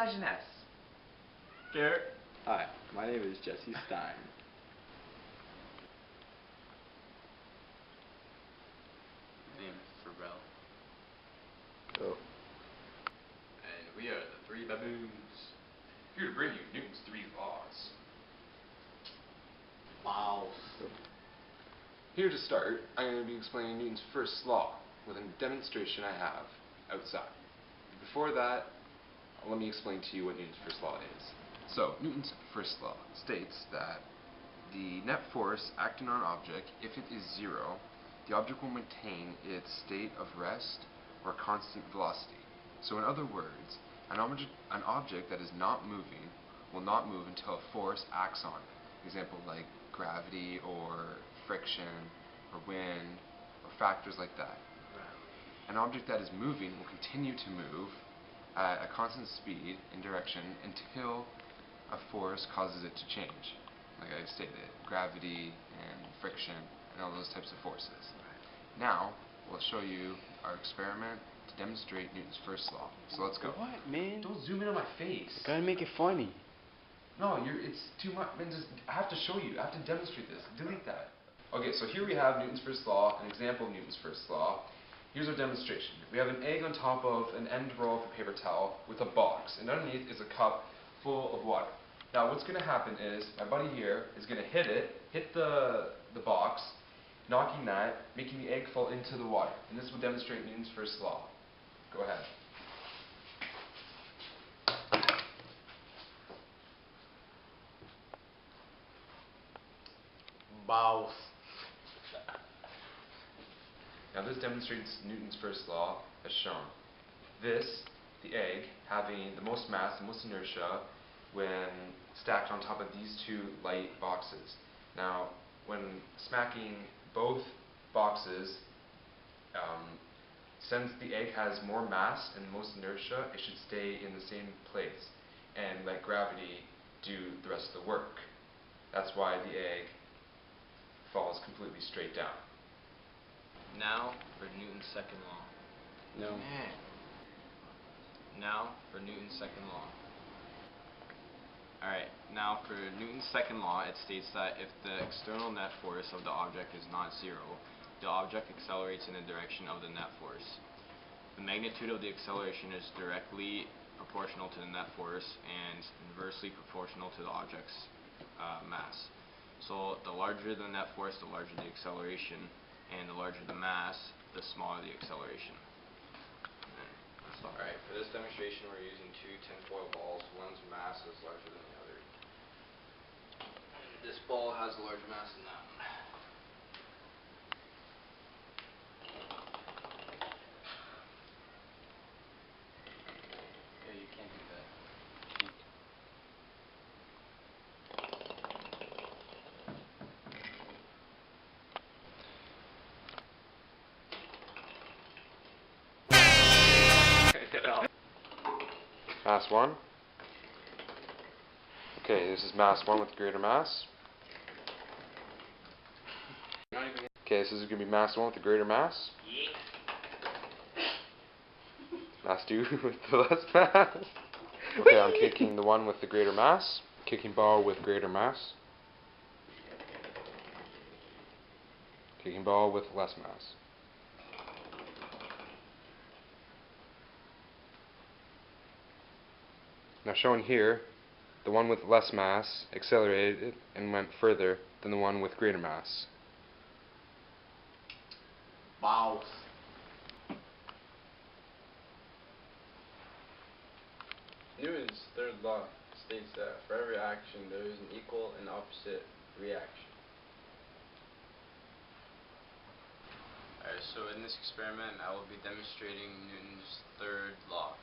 la jeunesse. Garrett. Hi, my name is Jesse Stein. My name is Pharrell. Oh. And we are the Three Baboons, here to bring you Newton's three laws. Wow. Here to start, I'm going to be explaining Newton's first law with a demonstration I have outside. Before that, let me explain to you what Newton's first law is. So, Newton's first law states that the net force acting on an object, if it is zero, the object will maintain its state of rest or constant velocity. So in other words, an object that is not moving will not move until a force acts on it. Example like gravity or friction or wind or factors like that. An object that is moving will continue to move at a constant speed in direction until a force causes it to change. Like I stated, gravity and friction and all those types of forces. Now, we'll show you our experiment to demonstrate Newton's first law. So let's go. What, man? Don't zoom in on my face. Gotta make it funny. No, it's too much. Man, I have to show you. I have to demonstrate this. Delete that. Okay, so here we have Newton's first law, an example of Newton's first law. Here's our demonstration. We have an egg on top of an end roll of a paper towel with a box, and underneath is a cup full of water. Now, what's going to happen is my buddy here is going to hit the box, knocking that, making the egg fall into the water. And this will demonstrate Newton's first law. Go ahead. Wow. Now this demonstrates Newton's first law as shown. This, the egg, having the most mass, the most inertia, when stacked on top of these two light boxes. Now, when smacking both boxes, since the egg has more mass and most inertia, it should stay in the same place and let gravity do the rest of the work. That's why the egg falls completely straight down. Now for Newton's second law. No. Man. Now for Newton's second law. Alright, now for Newton's second law, it states that if the external net force of the object is not zero, the object accelerates in the direction of the net force. The magnitude of the acceleration is directly proportional to the net force and inversely proportional to the object's mass. So the larger the net force, the larger the acceleration, and the larger the mass, the smaller the acceleration. Alright, for this demonstration we're using two tinfoil balls. One's mass is larger than the other. This ball has a larger mass than that one. Yeah, you can't do that. Mass 1. Okay, this is mass 1 with greater mass. Okay, this is going to be mass 1 with the greater mass. Mass 2 with the less mass. Okay, I'm kicking the one with the greater mass. Kicking ball with greater mass. Kicking ball with less mass. Now shown here, the one with less mass accelerated and went further than the one with greater mass. Wow. Newton's third law states that for every action there is an equal and opposite reaction. Alright, so in this experiment I will be demonstrating Newton's third law.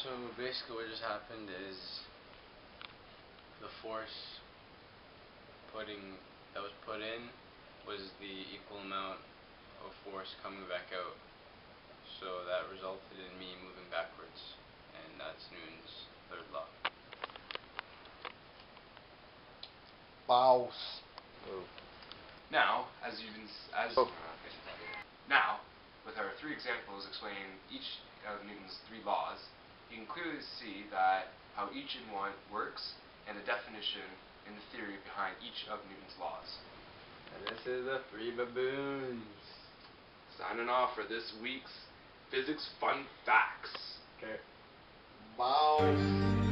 So basically what just happened is the force that was put in was the equal amount of force coming back out. So that resulted in me moving backwards, and that's Newton's third law. Mouse. Now, as you can, Oh. now, with our three examples explaining each of Newton's three laws, you can clearly see that how each and one works and the definition and the theory behind each of Newton's laws. And this is the Three Baboons. Signing off for this week's Physics Fun Facts. Okay. Mouse.